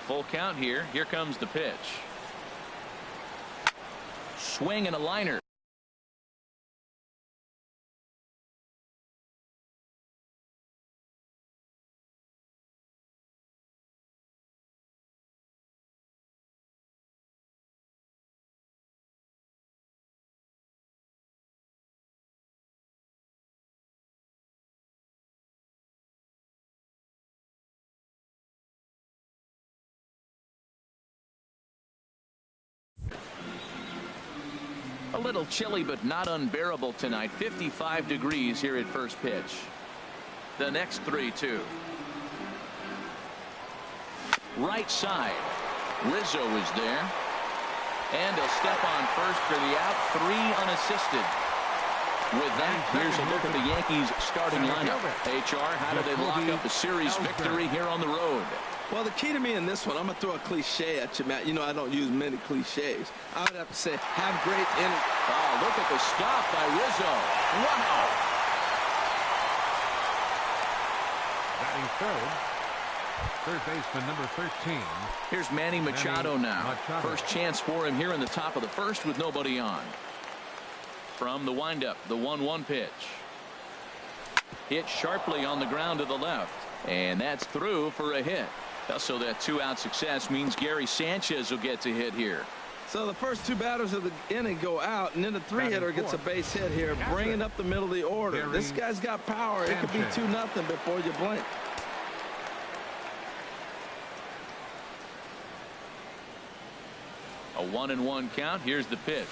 Full count here. Here comes the pitch. Swing and a liner. A little chilly, but not unbearable tonight. 55 degrees here at first pitch. The next 3-2. Right side. Rizzo is there. And a step on first for the out. 3 unassisted. With that, here's a look at the Yankees starting lineup. HR, how do they lock up a series victory here on the road? Well, the key to me in this one, I'm going to throw a cliche at you, Matt. You know I don't use many cliches. I would have to say, have great energy. Oh, look at the stop by Rizzo. Wow. Batting third baseman number 13. Here's Manny Machado now. First chance for him here in the top of the first with nobody on. From the windup, the 1-1 pitch. Hit sharply on the ground to the left. And that's through for a hit. So that 2-out success means Gary Sanchez will get to hit here. So the first 2 batters of the inning go out, and then the 3-hitter gets a base hit here, bringing up the middle of the order. This guy's got power. It could be 2-0 before you blink. A 1-1 count. Here's the pitch.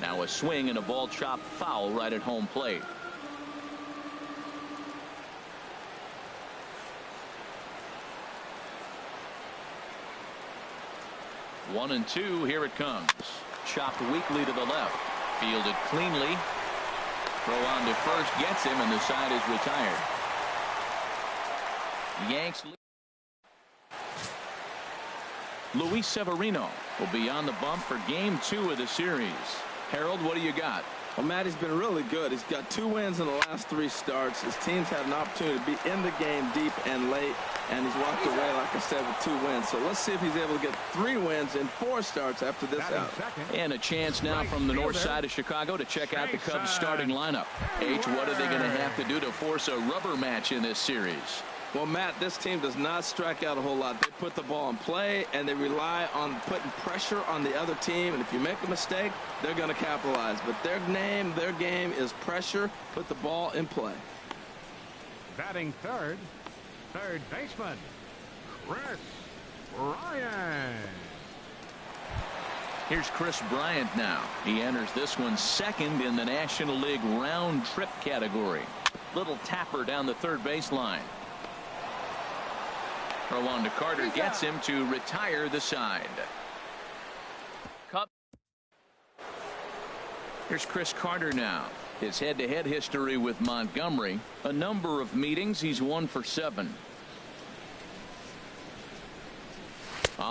Now a swing and a ball chopped foul right at home plate. 1-2. Here it comes. Chopped weakly to the left. Fielded cleanly. Throw on to first gets him, and the side is retired. Yanks. Luis Severino will be on the bump for game 2 of the series. Harold, what do you got? Well, Matt, he's been really good. He's got 2 wins in the last 3 starts. His team's had an opportunity to be in the game deep and late, and he's walked away, like I said, with 2 wins. So let's see if he's able to get 3 wins in 4 starts after this out. And a chance now from the north side of Chicago to check out the Cubs starting lineup. H, what are they going to have to do to force a rubber match in this series? Well, Matt, this team does not strike out a whole lot. They put the ball in play, and they rely on putting pressure on the other team. And if you make a mistake, they're going to capitalize. But their game is pressure, put the ball in play. Batting third baseman, Chris Bryant. Here's Chris Bryant now. He enters this one second in the National League round trip category. Little tapper down the third baseline. Throw on to Carter gets him to retire the side. Here's Chris Carter now. His head-to-head history with Montgomery. A number of meetings. He's 1 for 7.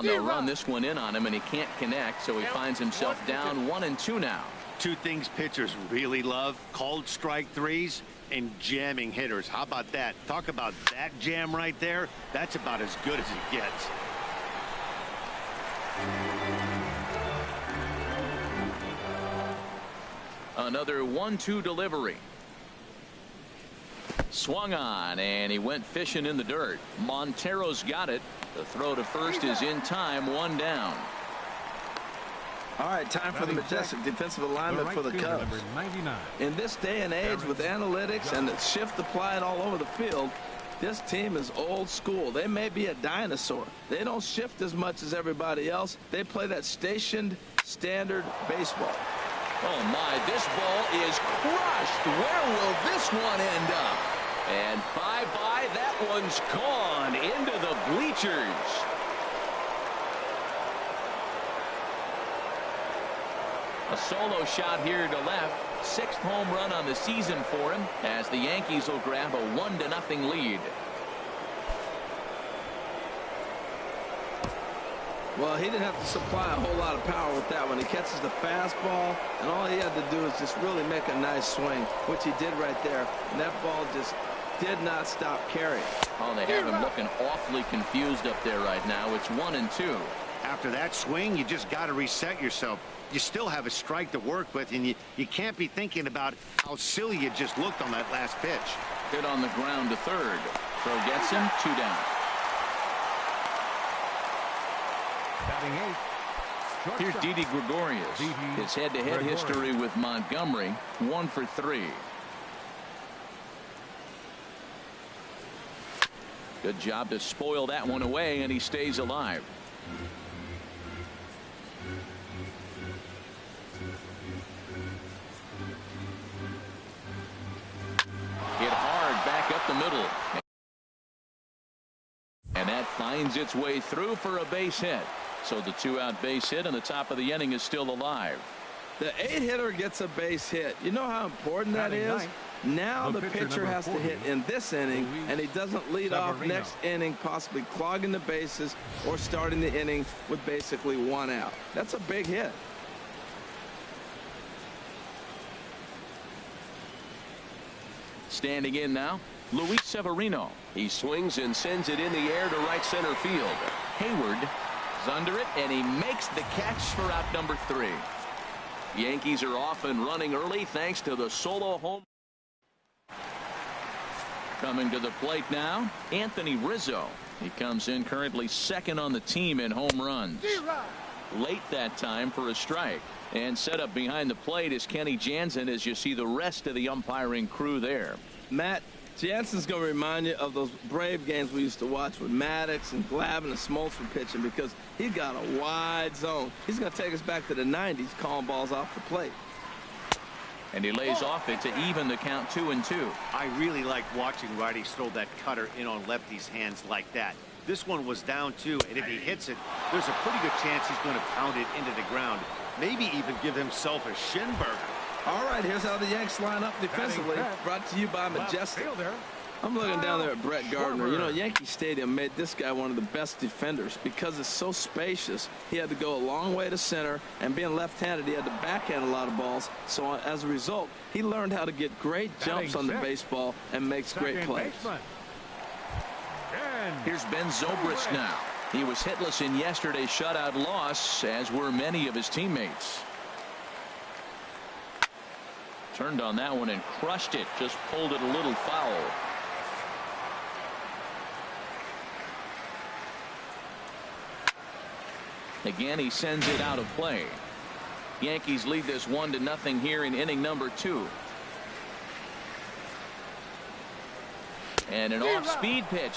They'll run this one in on him, and he can't connect, so he finds himself down 1-2 now. 2 things pitchers really love: called strike threes and jamming hitters. How about that? Talk about that jam right there. That's about as good as it gets. Another 1-2 delivery. Swung on, and he went fishing in the dirt. Montero's got it. The throw to first is in time. 1 down. All right, time for the majestic defensive alignment for the Cubs. In this day and age with analytics and the shift applied all over the field, this team is old school. They may be a dinosaur. They don't shift as much as everybody else. They play that stationed standard baseball. Oh my, this ball is crushed. Where will this one end up? And bye-bye, that one's gone into the bleachers. A solo shot here to left. 6th home run on the season for him as the Yankees will grab a 1-0 lead. Well, he didn't have to supply a whole lot of power with that one. He catches the fastball, and all he had to do is just really make a nice swing, which he did right there. And that ball just did not stop carrying. Oh, they have him looking awfully confused up there right now. It's 1-2. After that swing, you just got to reset yourself. You still have a strike to work with, and you can't be thinking about how silly you just looked on that last pitch. Hit on the ground to third. Throw gets him, 2 down. Batting 8. Here's Didi Gregorius. His head-to-head history with Montgomery, 1 for 3. Good job to spoil that one away, and he stays alive. Hit hard back up the middle. And that finds its way through for a base hit. So the 2-out base hit on the top of the inning is still alive. The 8-hitter gets a base hit. You know how important that is? Now the pitcher has to hit in this inning, and he doesn't lead off next inning, possibly clogging the bases or starting the inning with basically 1 out. That's a big hit. Standing in now, Luis Severino. He swings and sends it in the air to right center field. Hayward is under it, and he makes the catch for out number 3. Yankees are off and running early thanks to the solo home. Coming to the plate now, Anthony Rizzo. He comes in currently second on the team in home runs. Late that time for a strike. And set up behind the plate is Kenny Jansen as you see the rest of the umpiring crew there. Matt, Jansen's going to remind you of those Brave games we used to watch with Maddox and Glavine and Smoltz were pitching, because he's got a wide zone. He's going to take us back to the 90s, calling balls off the plate. And he lays off it to even the count 2-2. I really like watching righties throw that cutter in on lefties' hands like that. This one was down 2, and if he hits it, there's a pretty good chance he's going to pound it into the ground. Maybe even give himself a shin burger. All right, here's how the Yanks line up defensively. Brought to you by Majestic. I'm looking down there at Brett Gardner. You know, Yankee Stadium made this guy one of the best defenders because it's so spacious. He had to go a long way to center, and being left-handed, he had to backhand a lot of balls. So as a result, he learned how to get great jumps on the baseball and makes great plays. Here's Ben Zobrist now. He was hitless in yesterday's shutout loss, as were many of his teammates. Turned on that one and crushed it. Just pulled it a little foul. Again, he sends it out of play. Yankees lead this 1-0 here in inning number 2. And an off-speed pitch.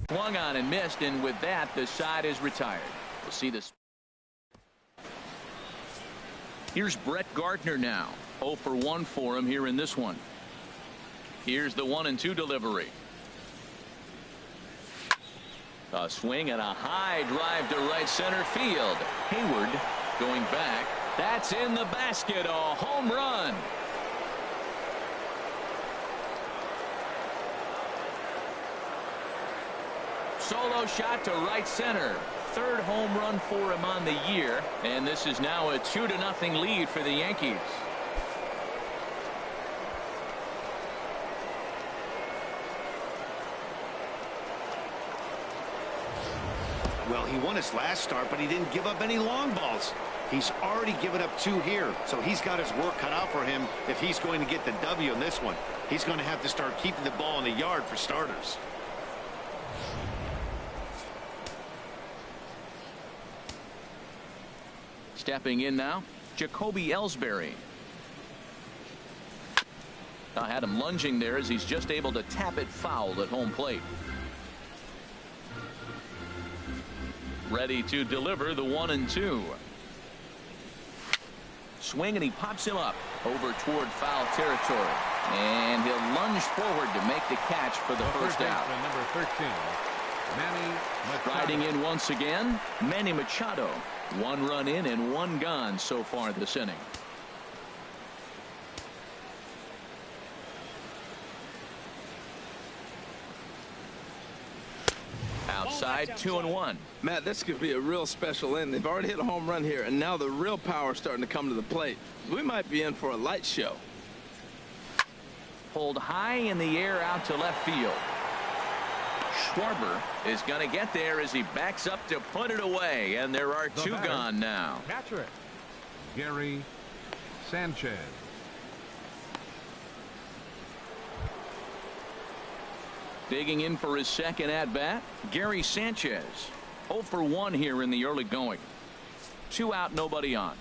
Swung on and missed, and with that, the side is retired. We'll see this. Here's Brett Gardner now. 0 for 1 for him here in this one. Here's the 1-2 delivery. A swing and a high drive to right center field. Hayward going back. That's in the basket. A home run. Solo shot to right center. Third home run for him on the year. And this is now a 2-0 lead for the Yankees. Well, he won his last start, but he didn't give up any long balls. He's already given up 2 here, so he's got his work cut out for him if he's going to get the W in this one. He's going to have to start keeping the ball in the yard for starters. Stepping in now, Jacoby Ellsbury. I had him lunging there as he's just able to tap it foul at home plate. Ready to deliver the 1-2. Swing, and he pops him up over toward foul territory. And he'll lunge forward to make the catch for the first out. Number 13, Manny Machado. Riding in once again, Manny Machado. 1 run in and 1 gone so far this inning. Outside, 2-1. Matt, this could be a real special inning. They've already hit a home run here, and now the real power is starting to come to the plate. We might be in for a light show. Pulled high in the air out to left field. Schwarber is going to get there as he backs up to put it away, and there are 2 gone now. Catcher it, Gary Sanchez. Digging in for his second at-bat, Gary Sanchez. 0 for 1 here in the early going. 2 out, nobody on.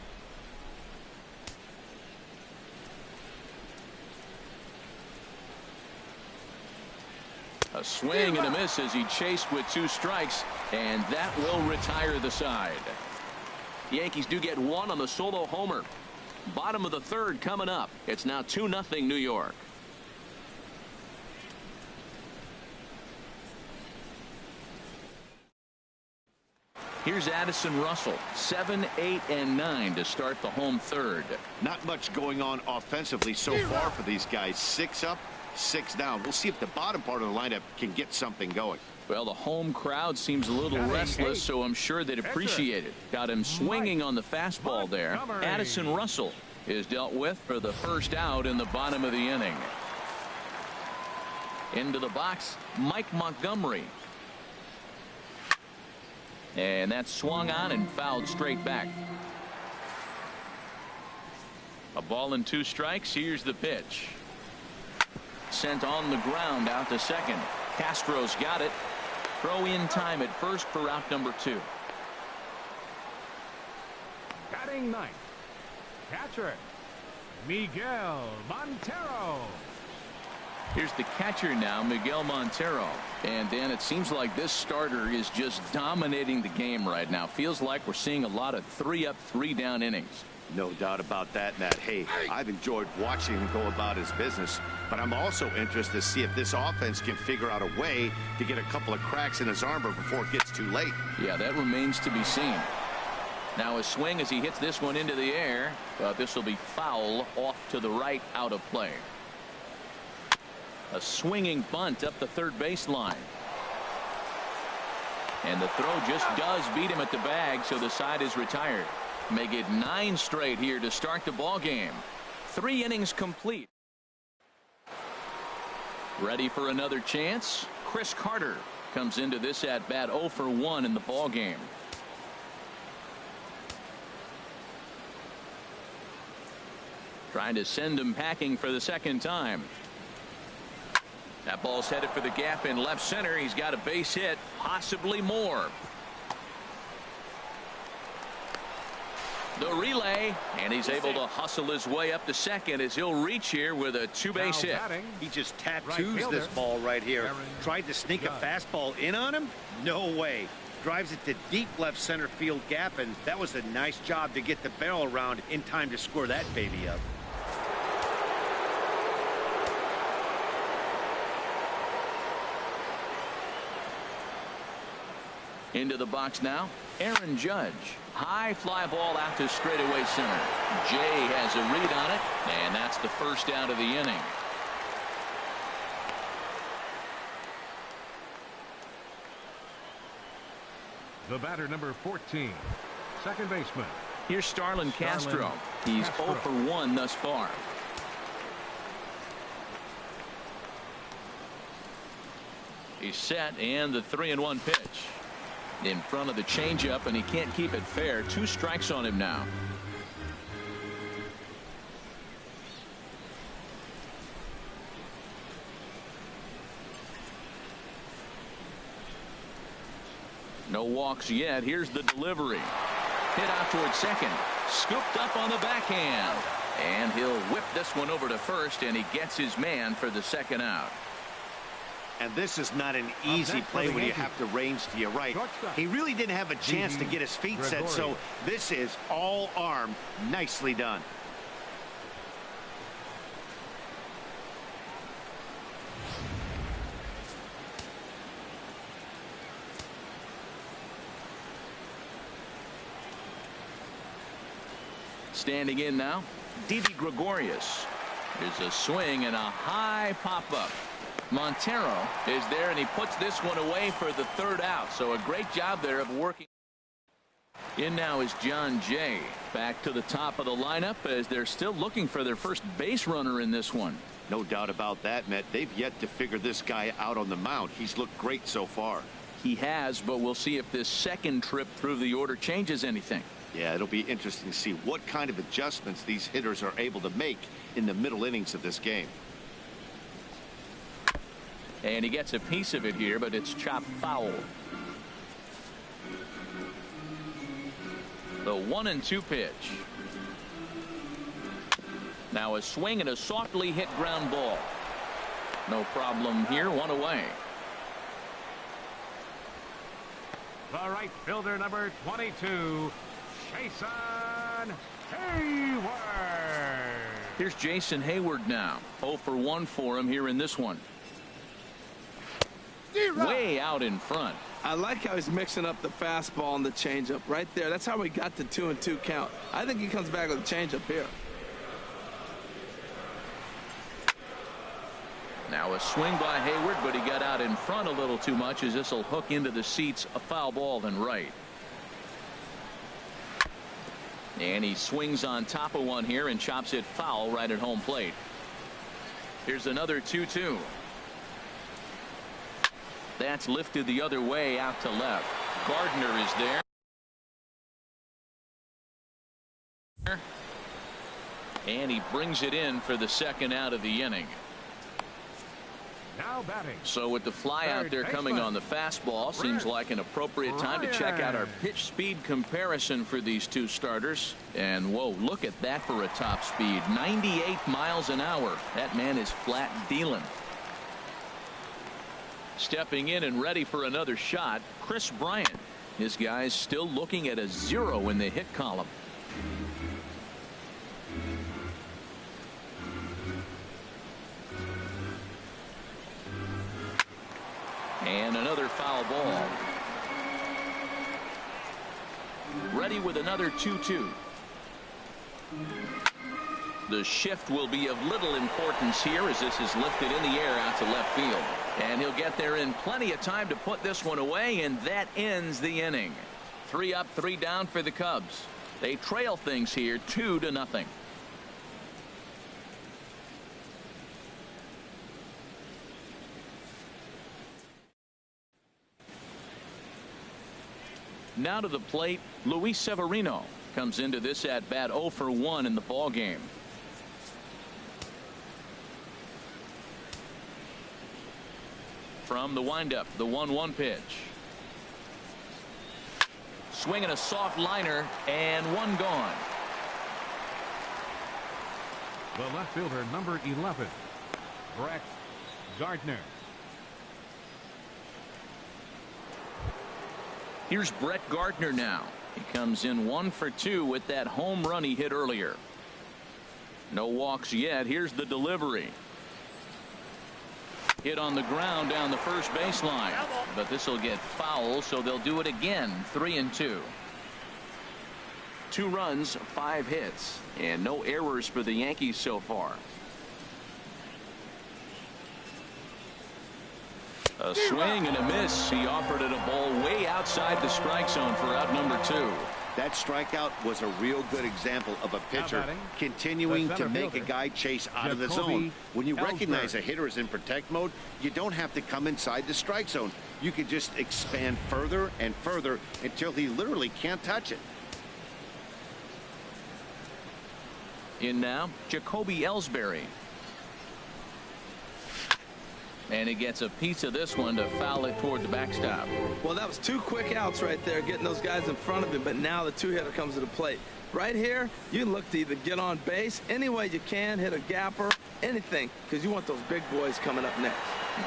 A swing and a miss as he chased with 2 strikes, and that will retire the side. The Yankees do get 1 on the solo homer. Bottom of the 3rd coming up. It's now 2-0 New York. Here's Addison Russell, 7, 8, and 9 to start the home 3rd. Not much going on offensively so far for these guys. 6 up, 6 down. We'll see if the bottom part of the lineup can get something going. Well, the home crowd seems a little restless, so I'm sure they'd appreciate it. Got him swinging on the fastball there. Addison Russell is dealt with for the first out in the bottom of the inning. Into the box, Mike Montgomery. And that's swung on and fouled straight back. A ball and 2 strikes. Here's the pitch. Sent on the ground out to second. Castro's got it. Throw in time at first for out number 2. Batting 9th, catcher Miguel Montero. Here's the catcher now, Miguel Montero. And Dan, it seems like this starter is just dominating the game right now. Feels like we're seeing a lot of 3 up, 3 down innings. No doubt about that, Matt. Hey, I've enjoyed watching him go about his business, but I'm also interested to see if this offense can figure out a way to get a couple of cracks in his armor before it gets too late. Yeah, that remains to be seen. Now a swing as he hits this one into the air, but this will be foul off to the right, out of play. A swinging bunt up the 3rd baseline. And the throw just does beat him at the bag, so the side is retired. Make it 9 straight here to start the ball game. 3 innings complete. Ready for another chance. Chris Carter comes into this at bat 0 for 1 in the ball game. Trying to send him packing for the 2nd time. That ball's headed for the gap in left center. He's got a base hit, possibly more. The relay, and he's able to hustle his way up to second as he'll reach here with a 2-base hit. He just tattoos this ball right here. Tried to sneak a fastball in on him? No way. Drives it to deep left center field gap, and that was a nice job to get the barrel around in time to score that baby up. Into the box now, Aaron Judge. High fly ball out to straightaway center. Jay has a read on it, and that's the first out of the inning. The batter, number 14, second baseman. Here's Starlin Castro. He's 0 for 1 thus far. He's set, and the 3-1 pitch. In front of the changeup, and he can't keep it fair. 2 strikes on him now. No walks yet. Here's the delivery. Hit out towards second. Scooped up on the backhand. And he'll whip this one over to first, and he gets his man for the second out. And this is not an easy play when you have to range to your right. He really didn't have a chance to get his feet set, so this is all arm. Nicely done. Standing in now, Didi Gregorius. There's a swing and a high pop-up. Montero is there, and he puts this one away for the 3rd out. So a great job there of working. In now is John Jay. Back to the top of the lineup as they're still looking for their first base runner in this one. No doubt about that, Matt. They've yet to figure this guy out on the mound. He's looked great so far. He has, but we'll see if this second trip through the order changes anything. Yeah, it'll be interesting to see what kind of adjustments these hitters are able to make in the middle innings of this game. And he gets a piece of it here, but it's chopped foul. The 1-2 pitch. Now a swing and a softly hit ground ball. No problem here. 1 away. The right fielder, number 22, Jason Hayward. Here's Jason Hayward now. 0 for 1 for him here in this one. Way out in front. I like how he's mixing up the fastball and the changeup right there. That's how we got the 2-2 count. I think he comes back with a changeup here. Now a swing by Hayward, but he got out in front a little too much as this will hook into the seats. A foul ball and right. And he swings on top of one here and chops it foul right at home plate. Here's another 2-2. That's lifted the other way out to left. Gardner is there. And he brings it in for the second out of the inning. Now batting. So with the fly out there coming on the fastball, seems like an appropriate time to check out our pitch speed comparison for these two starters. And whoa, look at that for a top speed. 98 miles an hour. That man is flat dealing. Stepping in and ready for another shot, Chris Bryant. His guy's still looking at a 0 in the hit column. And another foul ball. Ready with another 2-2. The shift will be of little importance here as this is lifted in the air out to left field. And he'll get there in plenty of time to put this one away, and that ends the inning. 3 up, 3 down for the Cubs. They trail things here 2-0. Now to the plate, Luis Severino comes into this at bat 0 for 1 in the ball game. From the windup, the 1-1 pitch. Swinging a soft liner, and one gone. The left fielder, number 11, Brett Gardner. Here's Brett Gardner now. He comes in 1 for 2 with that home run he hit earlier. No walks yet. Here's the delivery. Hit on the ground down the first baseline, but this will get foul, so they'll do it again. 3-2. 2 runs, 5 hits, and no errors for the Yankees so far. A swing and a miss. He offered it a ball way outside the strike zone for out number 2. That strikeout was a real good example of a pitcher continuing to make a guy chase out of the zone. When you recognize a hitter is in protect mode, you don't have to come inside the strike zone. You can just expand further and further until he literally can't touch it. In now, Jacoby Ellsbury. And he gets a piece of this one to foul it toward the backstop. Well, that was 2 quick outs right there, getting those guys in front of him, but now the 2-hitter comes to the plate. Right here, you look to either get on base any way you can, hit a gapper, anything, because you want those big boys coming up next.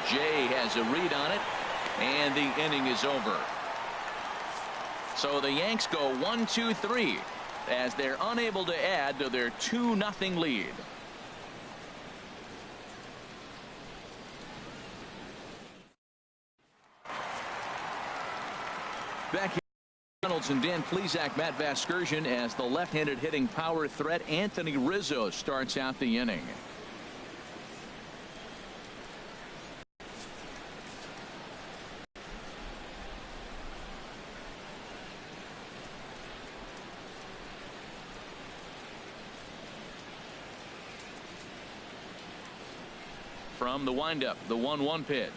Jay has a read on it, and the inning is over. So the Yanks go 1-2-3 as they're unable to add to their 2-0 lead. Back here, Reynolds and Dan Plesac, Matt Vasgersian as the left-handed hitting power threat Anthony Rizzo starts out the inning. From the windup, the 1-1 pitch.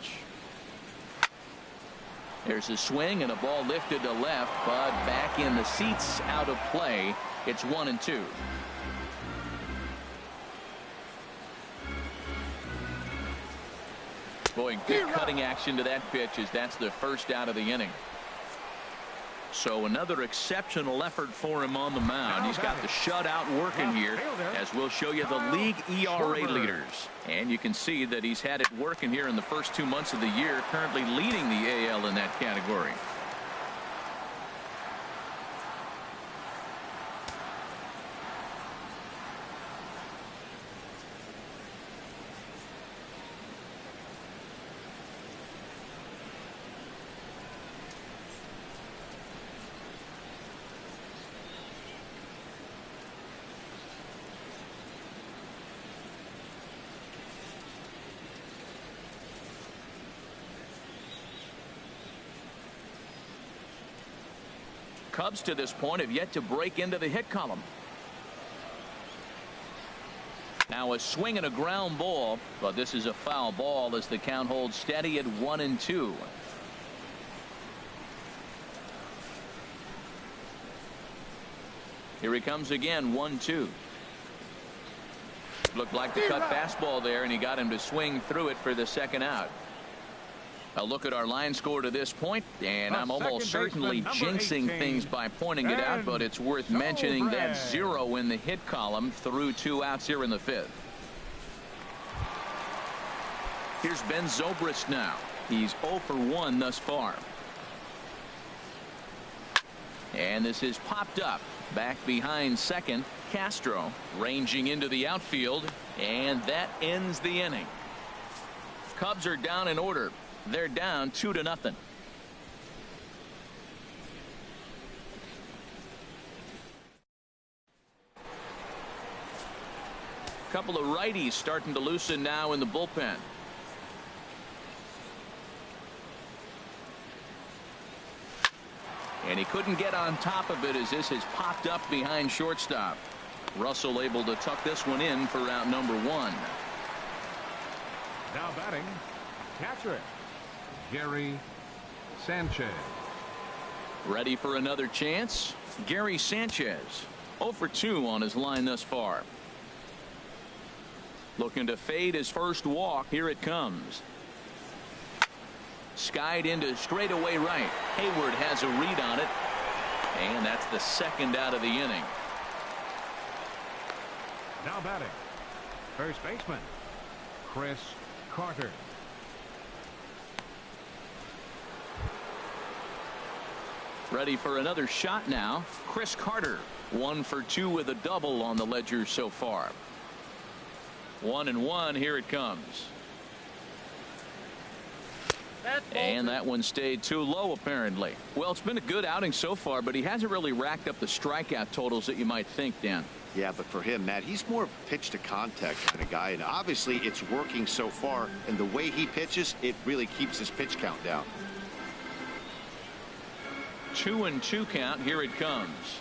There's a swing and a ball lifted to left, but back in the seats, out of play. It's 1-2. Boy, good cutting action to that pitch as that's the first out of the inning. So another exceptional effort for him on the mound. He's got the shutout working here, as we'll show you the league ERA leaders. And you can see that he's had it working here in the first 2 months of the year, currently leading the AL in that category. Cubs to this point have yet to break into the hit column. Now a swing and a ground ball, but this is a foul ball as the count holds steady at 1-2. Here he comes again, 1-2. Looked like the cut fastball there, and he got him to swing through it for the second out. A look at our line score to this point, and I'm almost certainly jinxing things by pointing it out, but it's worth mentioning that 0 in the hit column through 2 outs here in the 5th. Here's Ben Zobrist now. He's 0 for 1 thus far. And this is popped up back behind second. Castro ranging into the outfield, and that ends the inning. Cubs are down in order. They're down 2-0. Couple of righties starting to loosen now in the bullpen. And he couldn't get on top of it as this has popped up behind shortstop. Russell able to tuck this one in for out number 1. Now batting, catcher Gary Sanchez. Ready for another chance. Gary Sanchez 0 for 2 on his line thus far. Looking to fade his first walk. Here it comes. Skied into straightaway right. Hayward has a read on it, and that's the second out of the inning. Now batting, first baseman Chris Carter. Ready for another shot now. Chris Carter 1 for 2 with a double on the ledger so far. 1-1. Here it comes. And that one stayed too low apparently. Well, it's been a good outing so far, but he hasn't really racked up the strikeout totals that you might think, Dan. Yeah, but for him, Matt, he's more pitch to contact kind of guy, and obviously it's working so far, and the way he pitches, it really keeps his pitch count down. 2-2 count. Here it comes.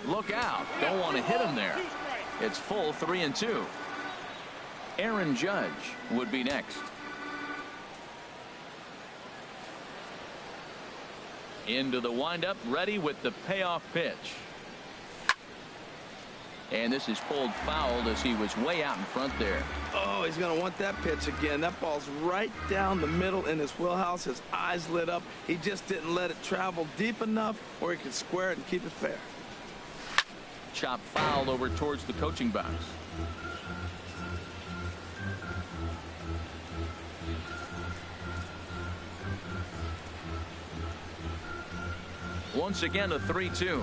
Look out. Don't want to hit him there. It's full 3-2. Aaron Judge would be next. Into the windup, ready with the payoff pitch. And this is pulled fouled as he was way out in front there. Oh, he's going to want that pitch again. That ball's right down the middle in his wheelhouse. His eyes lit up. He just didn't let it travel deep enough where he could square it and keep it fair. Chop foul over towards the coaching box. Once again, a 3-2.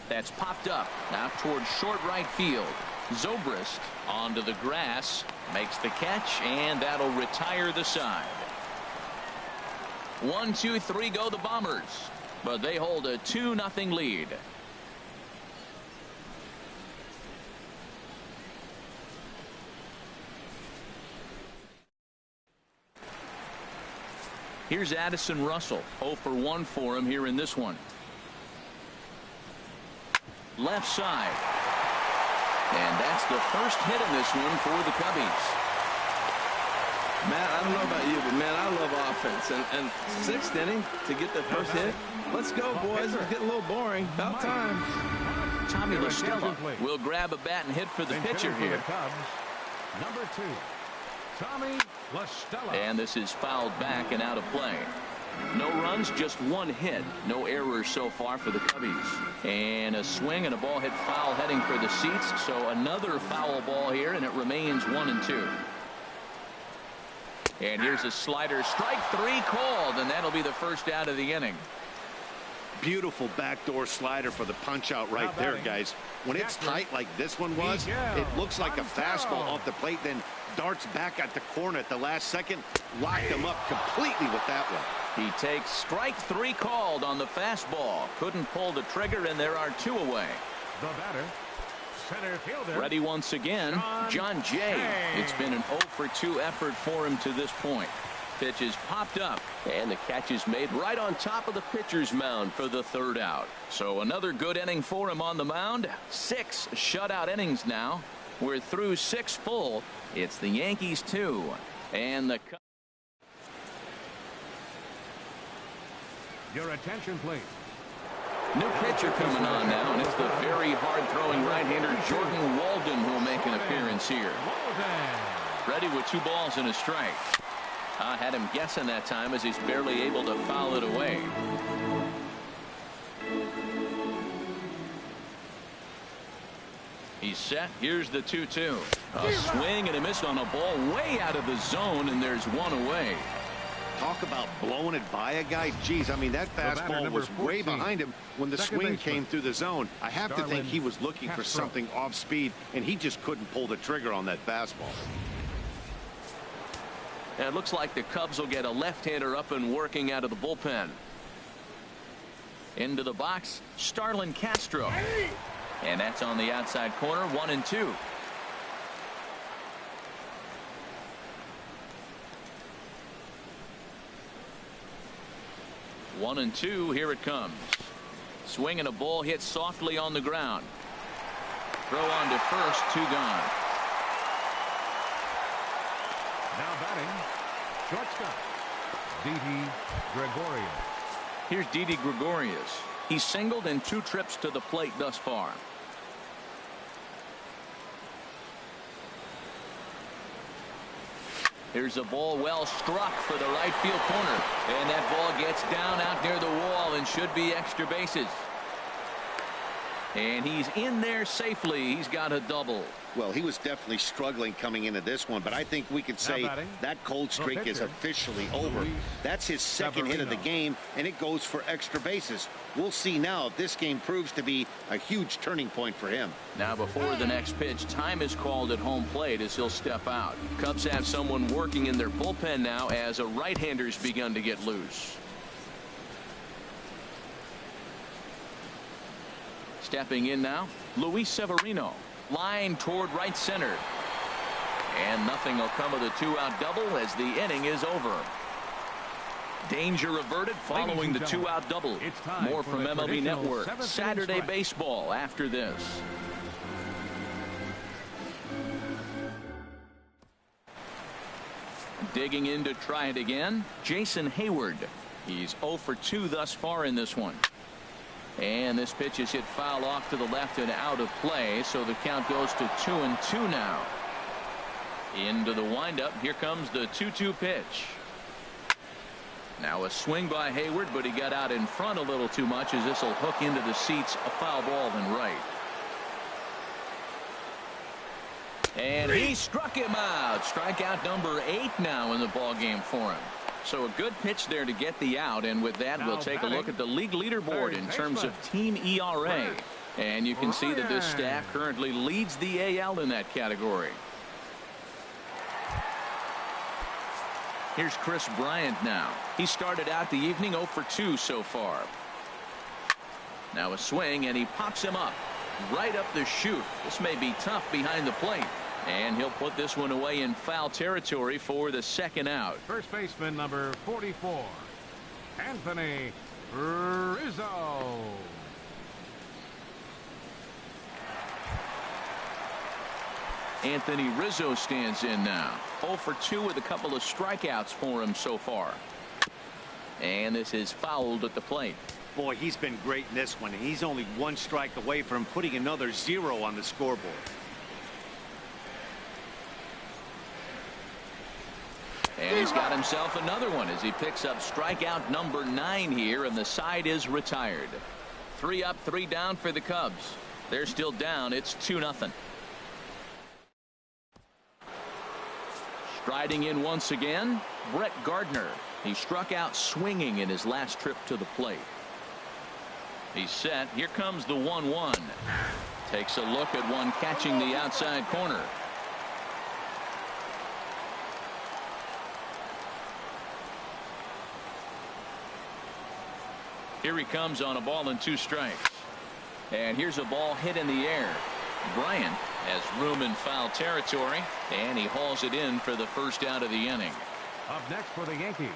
That's popped up now towards short right field. Zobrist onto the grass, makes the catch, and that'll retire the side. 1, 2, 3 go the Bombers, but they hold a 2-0 lead. Here's Addison Russell. 0 for 1 for him here in this one. Left side. And that's the first hit in this one for the Cubbies. Matt, I don't know about you, but man, I love offense. And 6th inning to get the first hit. Let's go, boys. It's getting a little boring. About time. Tommy La Stella will grab a bat and hit for the pitcher here. Number 2, Tommy La Stella. And this is fouled back and out of play. No runs, just 1 hit. No errors so far for the Cubbies. And a swing and a ball hit foul heading for the seats. So another foul ball here, and it remains 1-2. And here's a slider. Strike 3 called, and that'll be the first out of the inning. Beautiful backdoor slider for the punch out right there, guys. When it's tight like this one was, it looks like a fastball off the plate, then darts back at the corner at the last second. Locked him up completely with that one. He takes strike 3 called on the fastball. Couldn't pull the trigger, and there are 2 away. The batter, center fielder. Ready once again, John Jay. It's been an 0 for 2 effort for him to this point. Pitch is popped up, and the catch is made right on top of the pitcher's mound for the 3rd out. So another good inning for him on the mound. 6 shutout innings now. We're through 6 full. It's the Yankees 2 and the Cubs. Your attention, please. New pitcher coming on now, and it's the very hard-throwing right-hander Jordan Walden who will make an appearance here. Ready with 2 balls and a strike. I had him guessing that time as he's barely able to foul it away. He's set. Here's the 2-2. A swing and a miss on a ball way out of the zone, and there's 1 away. Talk about blowing it by a guy. Geez, I mean, that fastball was way behind him when the swing came through the zone. I have to think he was looking for something off speed, and he just couldn't pull the trigger on that fastball. And it looks like the Cubs will get a left-hander up and working out of the bullpen. Into the box, Starlin Castro. And that's on the outside corner, 1-2. One and two, here it comes. Swing and a ball hit softly on the ground. Throw on to first, 2 gone. Now batting, shortstop, Didi Gregorius. Here's Didi Gregorius. He's singled in 2 trips to the plate thus far. Here's a ball well struck for the right field corner. And that ball gets down out near the wall and should be extra bases. And he's in there safely. He's got a double. Well, he was definitely struggling coming into this one, but I think we could say that cold streak is officially over. That's his 2nd hit of the game, and it goes for extra bases. We'll see now if this game proves to be a huge turning point for him. Now before the next pitch, time is called at home plate as he'll step out. Cubs have someone working in their bullpen now as a right-hander's begun to get loose. Stepping in now, Luis Severino. Line toward right center. And nothing will come of the 2-out double as the inning is over. Danger averted following the two-out double. More from MLB Network. Saturday baseball after this. Digging in to try it again, Jason Hayward. He's 0 for 2 thus far in this one. And this pitch is hit foul off to the left and out of play, so the count goes to 2-2 now. Into the windup. Here comes the 2-2 pitch. Now a swing by Hayward, but he got out in front a little too much as this will hook into the seats. A foul ball and right. And he struck him out. Strikeout number 8 now in the ball game for him. So a good pitch there to get the out, and with that we'll take a look at the league leaderboard in terms of team ERA. And you can see that this staff currently leads the AL in that category. Here's Chris Bryant now. He started out the evening 0 for 2 so far. Now a swing, and he pops him up right up the chute. This may be tough behind the plate. And he'll put this one away in foul territory for the second out. First baseman number 44, Anthony Rizzo. Anthony Rizzo stands in now. 0 for 2 with a couple of strikeouts for him so far. And this is fouled at the plate. Boy, he's been great in this one. He's only 1 strike away from putting another 0 on the scoreboard. And he's got himself another one as he picks up strikeout number 9 here, and the side is retired. 3 up, 3 down for the Cubs. They're still down. It's 2-0. Striding in once again, Brett Gardner. He struck out swinging in his last trip to the plate. He's set. Here comes the 1-1. Takes a look at one catching the outside corner. Here he comes on a ball and 2 strikes. And here's a ball hit in the air. Bryant has room in foul territory, and he hauls it in for the first out of the inning. Up next for the Yankees.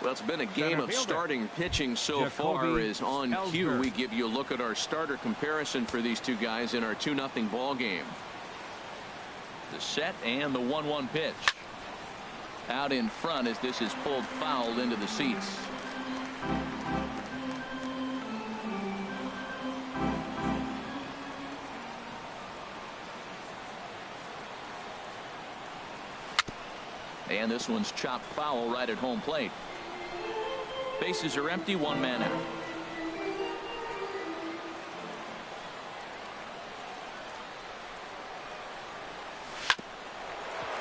Well, it's been a game of starting pitching so far. As on cue, we give you a look at our starter comparison for these two guys in our 2-0 ball game. The set and the 1-1 pitch. Out in front as this is pulled foul into the seats. And this one's chopped foul right at home plate. Bases are empty, 1 man out.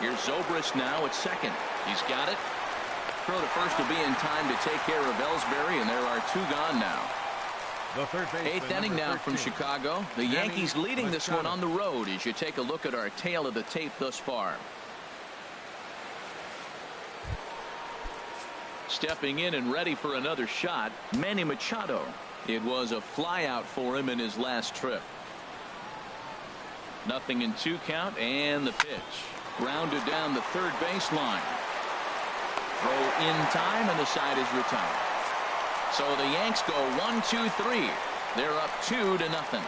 Here's Zobrist now at second. He's got it. Throw to first will be in time to take care of Ellsbury, and there are 2 gone now. The third baseman, 8th inning now 13, from Chicago. The Yankees leading this one on the road as you take a look at our tail of the tape thus far. Stepping in and ready for another shot, Manny Machado. It was a flyout for him in his last trip. 0-2 count, and the pitch. Grounded down the third baseline. Throw in time, and the side is retired. So the Yanks go 1-2-3. They're up 2-0.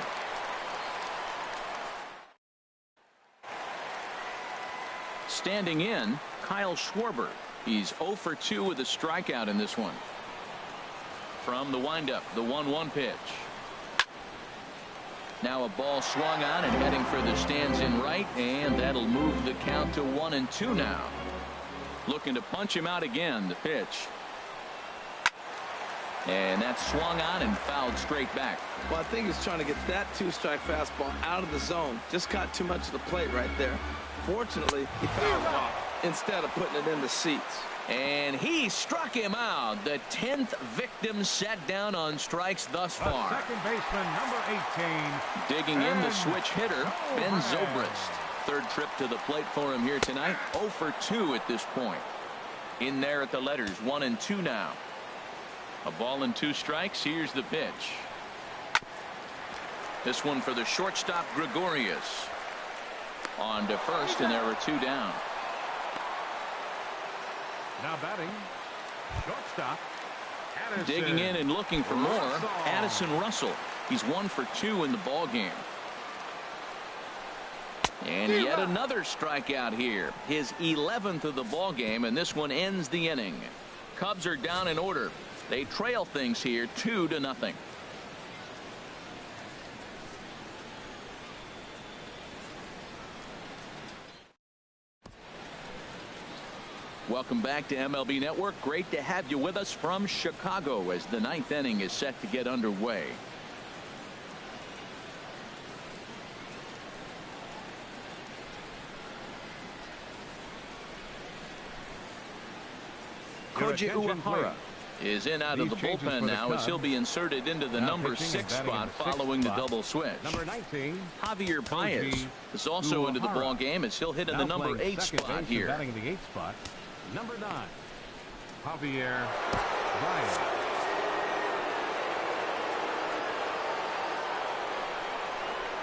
Standing in, Kyle Schwarber. He's 0 for 2 with a strikeout in this one. From the windup, the 1-1 pitch. Now a ball swung on and heading for the stands in right, and that'll move the count to 1-2 now. Looking to punch him out again. The pitch. And that swung on and fouled straight back. Well, I think he's trying to get that 2-strike fastball out of the zone. Just caught too much of the plate right there. Fortunately, he fouled it off instead of putting it in the seats. And he struck him out. The 10th victim set down on strikes thus far. Second baseman number 18. Digging in the switch hitter, Ben Zobrist. Third trip to the plate for him here tonight. 0 for 2 at this point. In there at the letters, 1-2 now. A ball and 2 strikes. Here's the pitch. This one for the shortstop, Gregorius. On to first, and there are 2 down. Now batting, shortstop, Digging in and looking for more, Addison Russell. He's 1 for 2 in the ball game. And yet another strikeout here. His 11th of the ball game, and this one ends the inning. Cubs are down in order. They trail things here 2-0. Welcome back to MLB Network. Great to have you with us from Chicago as the 9th inning is set to get underway. Koji Uehara is in out of the bullpen now as he'll be inserted into the number 6 spot following the double switch. Number 19, Javier Baez is also into the ball game as he'll hit in the number 8 spot here. Batting in the 8th spot. Number 9, Javier Baez.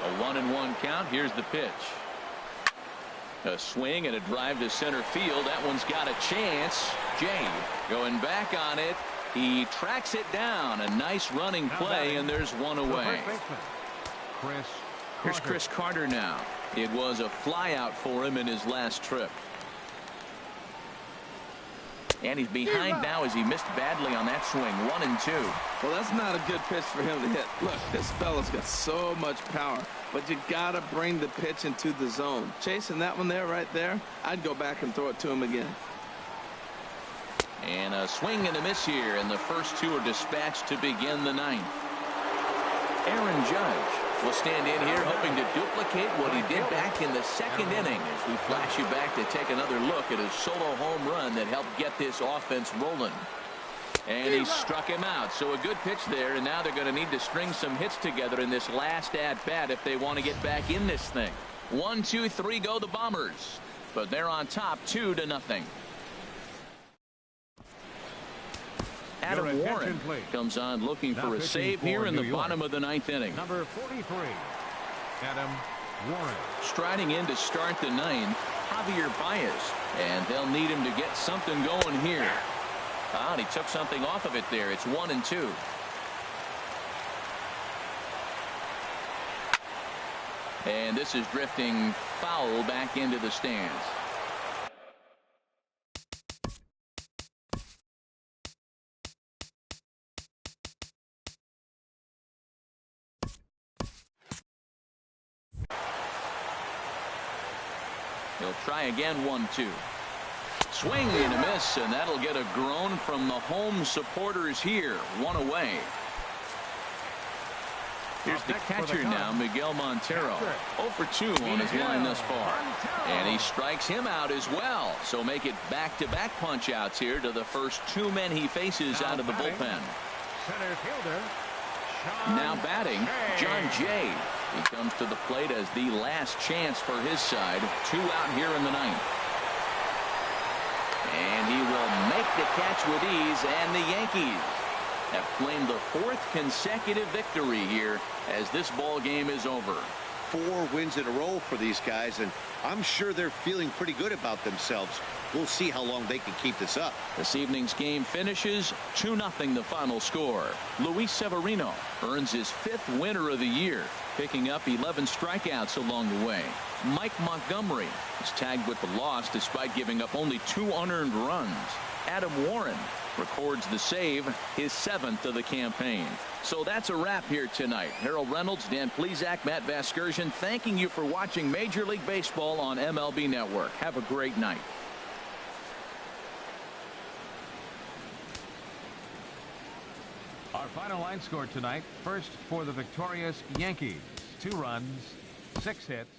A 1-1 count. Here's the pitch. A swing and a drive to center field. That one's got a chance. Jay going back on it. He tracks it down. A nice running play, and there's one away. Here's Chris Carter now. It was a flyout for him in his last trip. And he's behind now as he missed badly on that swing. 1-2. Well, that's not a good pitch for him to hit. Look, this fella's got so much power, but you got to bring the pitch into the zone. Chasing that one there, right there, I'd go back and throw it to him again. And a swing and a miss here, and the first 2 are dispatched to begin the 9th. Aaron Judge will stand in here hoping to duplicate what he did back in the 2nd inning as we flash you back to take another look at his solo home run that helped get this offense rolling. And he struck him out. So a good pitch there, and now they're going to need to string some hits together in this last at-bat if they want to get back in this thing. 1, 2, 3 go the Bombers. But they're on top 2-0. Adam Warren comes on looking for a save here in the bottom of the 9th inning. Number 43, Adam Warren. Striding in to start the 9th, Javier Baez. And they'll need him to get something going here. And he took something off of it there. It's 1-2. And this is drifting foul back into the stands. He'll try again. 1-2. Swing and a miss, and that'll get a groan from the home supporters here. 1 away. Here's the catcher now, Miguel Montero. 0 for 2 on his line thus far. And he strikes him out as well. So make it back-to-back punch-outs here to the first 2 men he faces out of the bullpen. Center fielder. Now batting, John Jay. He comes to the plate as the last chance for his side. 2 out here in the 9th. And he will make the catch with ease, and the Yankees have claimed the 4th consecutive victory here as this ball game is over. 4 wins in a row for these guys, and I'm sure they're feeling pretty good about themselves. We'll see how long they can keep this up. This evening's game finishes 2-0 the final score. Luis Severino earns his 5th winner of the year, picking up 11 strikeouts along the way. Mike Montgomery is tagged with the loss despite giving up only 2 unearned runs. Adam Warren records the save, his 7th of the campaign. So that's a wrap here tonight. Harold Reynolds, Dan Plesac, Matt Vasgersian, thanking you for watching Major League Baseball on MLB Network. Have a great night. Our final line score tonight. First for the victorious Yankees. 2 runs, 6 hits.